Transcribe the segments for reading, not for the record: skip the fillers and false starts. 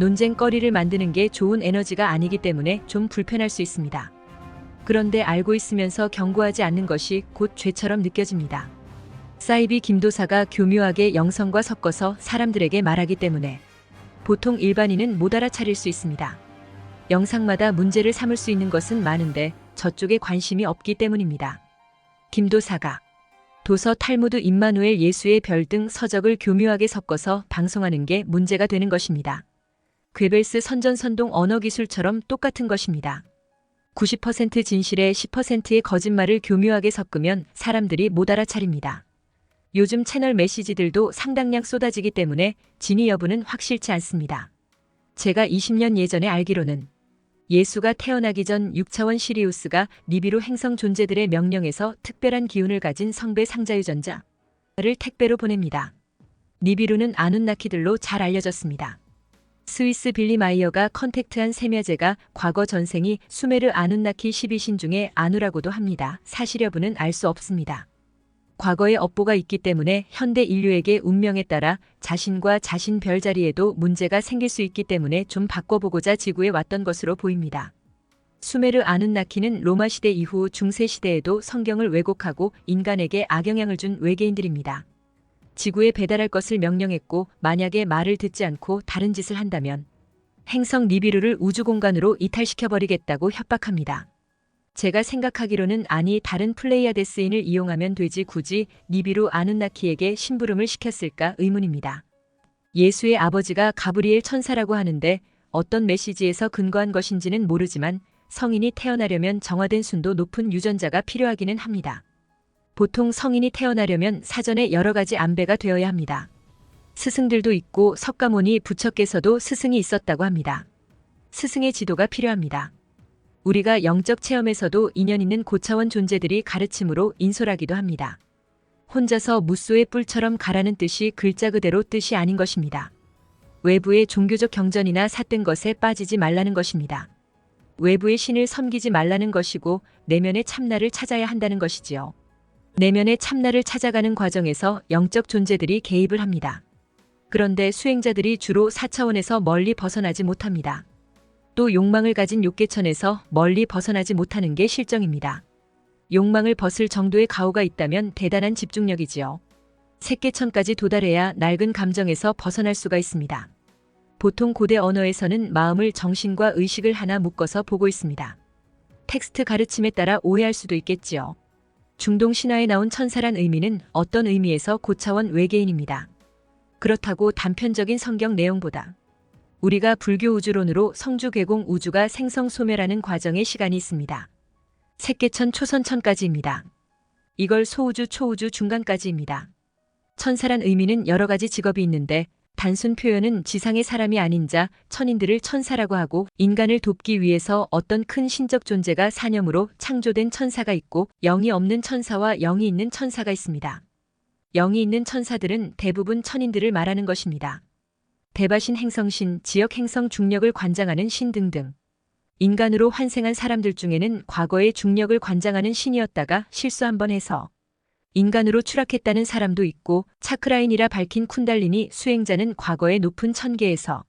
논쟁거리를 만드는 게 좋은 에너지가 아니기 때문에 좀 불편할 수 있습니다. 그런데 알고 있으면서 경고하지 않는 것이 곧 죄처럼 느껴집니다. 사이비 김도사가 교묘하게 영성과 섞어서 사람들에게 말하기 때문에 보통 일반인은 못 알아차릴 수 있습니다. 영상마다 문제를 삼을 수 있는 것은 많은데 저쪽에 관심이 없기 때문입니다. 김도사가 도서 탈무드 임마누엘 예수의 별 등 서적을 교묘하게 섞어서 방송하는 게 문제가 되는 것입니다. 괴벨스 선전선동 언어기술처럼 똑같은 것입니다. 90% 진실에 10%의 거짓말을 교묘하게 섞으면 사람들이 못 알아차립니다. 요즘 채널 메시지들도 상당량 쏟아지기 때문에 진위 여부는 확실치 않습니다. 제가 20년 예전에 알기로는 예수가 태어나기 전 6차원 시리우스가 니비루 행성 존재들의 명령에서 특별한 기운을 가진 성배 상자유전자를 택배로 보냅니다. 니비루는 아눈나키들로 잘 알려졌습니다. 스위스 빌리 마이어가 컨택트한 세며제가 과거 전생이 수메르 아눈나키 12신 중에 아누라고도 합니다. 사실 여부는 알 수 없습니다. 과거의 업보가 있기 때문에 현대 인류에게 운명에 따라 자신과 자신 별자리에도 문제가 생길 수 있기 때문에 좀 바꿔보고자 지구에 왔던 것으로 보입니다. 수메르 아눈나키는 로마 시대 이후 중세 시대에도 성경을 왜곡하고 인간에게 악영향을 준 외계인들입니다. 지구에 배달할 것을 명령했고 만약에 말을 듣지 않고 다른 짓을 한다면 행성 니비루를 우주공간으로 이탈시켜버리겠다고 협박합니다. 제가 생각하기로는 아니 다른 플레이아데스인을 이용하면 되지 굳이 니비루 아눈나키에게 심부름을 시켰을까 의문입니다. 예수의 아버지가 가브리엘 천사라고 하는데 어떤 메시지에서 근거한 것인지는 모르지만 성인이 태어나려면 정화된 순도 높은 유전자가 필요하기는 합니다. 보통 성인이 태어나려면 사전에 여러 가지 안배가 되어야 합니다. 스승들도 있고 석가모니 부처께서도 스승이 있었다고 합니다. 스승의 지도가 필요합니다. 우리가 영적 체험에서도 인연 있는 고차원 존재들이 가르침으로 인솔하기도 합니다. 혼자서 무쏘의 뿔처럼 가라는 뜻이 글자 그대로 뜻이 아닌 것입니다. 외부의 종교적 경전이나 삿된 것에 빠지지 말라는 것입니다. 외부의 신을 섬기지 말라는 것이고 내면의 참나를 찾아야 한다는 것이지요. 내면의 참나를 찾아가는 과정에서 영적 존재들이 개입을 합니다. 그런데 수행자들이 주로 4차원에서 멀리 벗어나지 못합니다. 또 욕망을 가진 욕계천에서 멀리 벗어나지 못하는 게 실정입니다. 욕망을 벗을 정도의 가오가 있다면 대단한 집중력이지요. 색계천까지 도달해야 낡은 감정에서 벗어날 수가 있습니다. 보통 고대 언어에서는 마음을 정신과 의식을 하나 묶어서 보고 있습니다. 텍스트 가르침에 따라 오해할 수도 있겠지요. 중동 신화에 나온 천사란 의미는 어떤 의미에서 고차원 외계인입니다. 그렇다고 단편적인 성경 내용보다 우리가 불교 우주론으로 성주 개공 우주가 생성 소멸하는 과정의 시간이 있습니다. 색계천 초선천까지입니다. 이걸 소우주 초우주 중간까지입니다. 천사란 의미는 여러 가지 직업이 있는데 단순 표현은 지상의 사람이 아닌 자, 천인들을 천사라고 하고 인간을 돕기 위해서 어떤 큰 신적 존재가 사념으로 창조된 천사가 있고 영이 없는 천사와 영이 있는 천사가 있습니다. 영이 있는 천사들은 대부분 천인들을 말하는 것입니다. 대바신 행성신, 지역 행성 중력을 관장하는 신 등등. 인간으로 환생한 사람들 중에는 과거의 중력을 관장하는 신이었다가 실수 한번 해서 인간으로 추락했다는 사람도 있고 차크라인이라 밝힌 쿤달리니 수행자는 과거의 높은 천계에서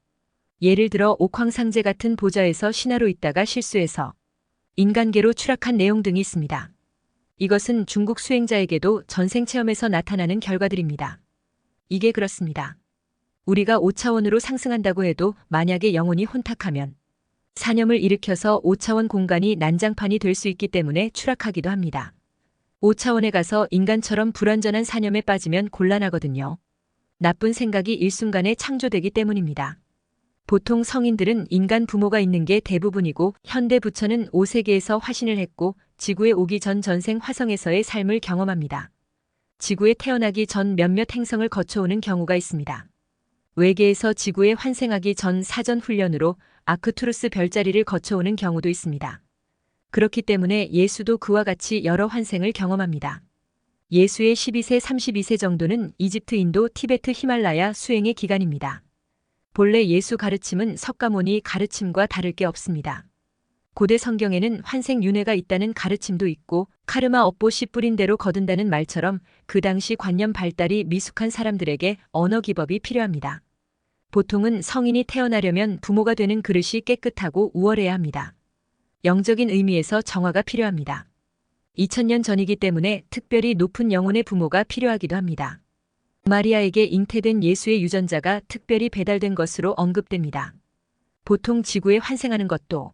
예를 들어 옥황상제 같은 보좌에서 신하로 있다가 실수해서 인간계로 추락한 내용 등이 있습니다. 이것은 중국 수행자에게도 전생 체험에서 나타나는 결과들입니다. 이게 그렇습니다. 우리가 5차원으로 상승한다고 해도 만약에 영혼이 혼탁하면 사념을 일으켜서 5차원 공간이 난장판이 될 수 있기 때문에 추락하기도 합니다. 5차원에 가서 인간처럼 불완전한 사념에 빠지면 곤란하거든요. 나쁜 생각이 일순간에 창조되기 때문입니다. 보통 성인들은 인간 부모가 있는 게 대부분이고 현대 부처는 5세계에서 화신을 했고 지구에 오기 전 전생 화성에서의 삶을 경험합니다. 지구에 태어나기 전 몇몇 행성을 거쳐오는 경우가 있습니다. 외계에서 지구에 환생하기 전 사전 훈련으로 아크투루스 별자리를 거쳐오는 경우도 있습니다. 그렇기 때문에 예수도 그와 같이 여러 환생을 경험합니다. 예수의 12세, 32세 정도는 이집트, 인도, 티베트, 히말라야 수행의 기간입니다. 본래 예수 가르침은 석가모니 가르침과 다를 게 없습니다. 고대 성경에는 환생 윤회가 있다는 가르침도 있고 카르마 업보 씨 뿌린 대로 거둔다는 말처럼 그 당시 관념 발달이 미숙한 사람들에게 언어 기법이 필요합니다. 보통은 성인이 태어나려면 부모가 되는 그릇이 깨끗하고 우월해야 합니다. 영적인 의미에서 정화가 필요합니다. 2000년 전이기 때문에 특별히 높은 영혼의 부모가 필요하기도 합니다. 마리아에게 잉태된 예수의 유전자가 특별히 배달된 것으로 언급됩니다. 보통 지구에 환생하는 것도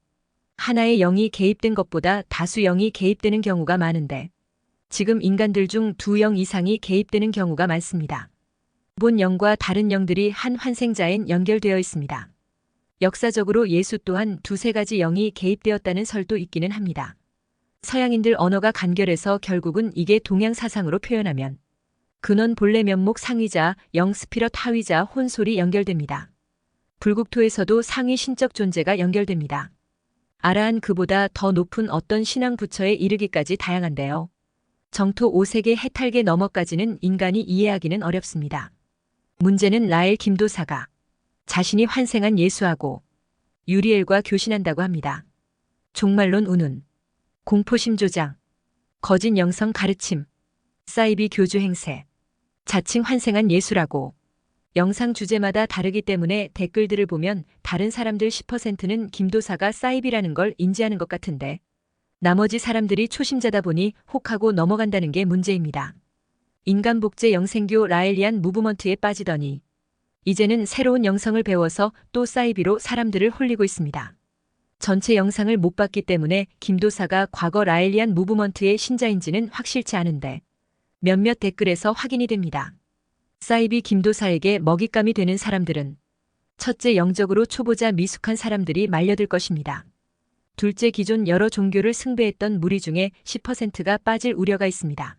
하나의 영이 개입된 것보다 다수 영이 개입되는 경우가 많은데 지금 인간들 중 2영 이상이 개입되는 경우가 많습니다. 본 영과 다른 영들이 한 환생자엔 연결되어 있습니다. 역사적으로 예수 또한 2~3가지 영이 개입되었다는 설도 있기는 합니다. 서양인들 언어가 간결해서 결국은 이게 동양 사상으로 표현하면 근원 본래 면목 상위자, 영 스피럿 하위자 혼솔이 연결됩니다. 불국토에서도 상위 신적 존재가 연결됩니다. 아라한 그보다 더 높은 어떤 신앙 부처에 이르기까지 다양한데요. 정토 5세계 해탈계 너머까지는 인간이 이해하기는 어렵습니다. 문제는 라엘 김도사가 자신이 환생한 예수하고 유리엘과 교신한다고 합니다. 종말론 운운, 공포심 조장, 거짓 영성 가르침, 사이비 교주 행세, 자칭 환생한 예수라고 영상 주제마다 다르기 때문에 댓글들을 보면 다른 사람들 10%는 김도사가 사이비라는 걸 인지하는 것 같은데 나머지 사람들이 초심자다 보니 혹하고 넘어간다는 게 문제입니다. 인간복제 영생교 라엘리안 무브먼트에 빠지더니 이제는 새로운 영성을 배워서 또 사이비로 사람들을 홀리고 있습니다. 전체 영상을 못 봤기 때문에 김도사가 과거 라엘리안 무브먼트의 신자인지는 확실치 않은데 몇몇 댓글에서 확인이 됩니다. 사이비 김도사에게 먹잇감이 되는 사람들은 첫째 영적으로 초보자 미숙한 사람들이 말려들 것입니다. 둘째 기존 여러 종교를 숭배했던 무리 중에 10%가 빠질 우려가 있습니다.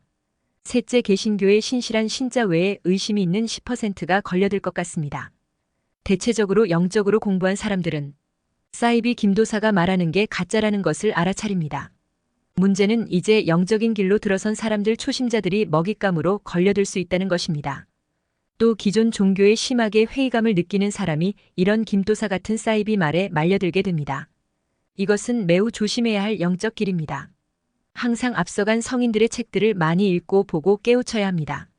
셋째 개신교의 신실한 신자 외에 의심이 있는 10%가 걸려들 것 같습니다. 대체적으로 영적으로 공부한 사람들은 사이비 김도사가 말하는 게 가짜라는 것을 알아차립니다. 문제는 이제 영적인 길로 들어선 사람들 초심자들이 먹잇감으로 걸려들 수 있다는 것입니다. 또 기존 종교에 심하게 회의감을 느끼는 사람이 이런 김도사 같은 사이비 말에 말려들게 됩니다. 이것은 매우 조심해야 할 영적 길입니다. 항상 앞서간 성인들의 책들을 많이 읽고 보고 깨우쳐야 합니다.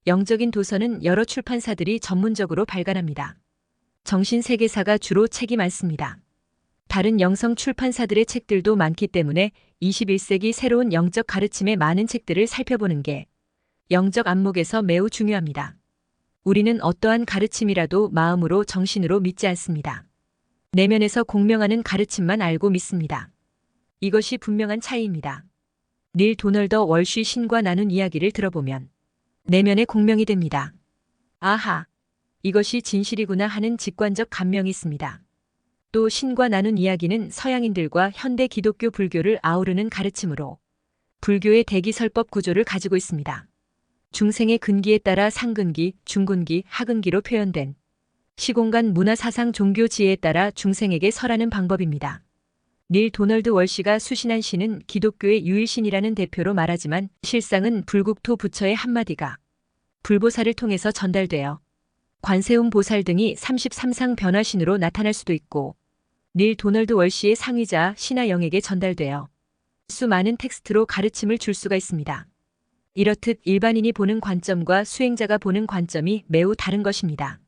영적인 도서는 여러 출판사들이 전문적으로 발간합니다. 정신세계사가 주로 책이 많습니다. 다른 영성 출판사들의 책들도 많기 때문에 21세기 새로운 영적 가르침의 많은 책들을 살펴보는 게 영적 안목에서 매우 중요합니다. 우리는 어떠한 가르침이라도 마음으로 정신으로 믿지 않습니다. 내면에서 공명하는 가르침만 알고 믿습니다. 이것이 분명한 차이입니다. 닐 도널더 월쉬 신과 나눈 이야기를 들어보면 내면에 공명이 됩니다. 아하, 이것이 진실이구나 하는 직관적 감명이 있습니다. 또 신과 나눈 이야기는 서양인들과 현대 기독교 불교를 아우르는 가르침으로 불교의 대기설법 구조를 가지고 있습니다. 중생의 근기에 따라 상근기, 중근기, 하근기로 표현된 시공간 문화 사상 종교 지혜에 따라 중생에게 설하는 방법입니다. 닐 도널드 월시가 수신한 신은 기독교의 유일신이라는 대표로 말하지만 실상은 불국토 부처의 한마디가 불보살을 통해서 전달되어 관세음 보살 등이 33상 변화신으로 나타날 수도 있고 닐 도널드 월시의 상위자 신하영에게 전달되어 수많은 텍스트로 가르침을 줄 수가 있습니다. 이렇듯 일반인이 보는 관점과 수행자가 보는 관점이 매우 다른 것입니다.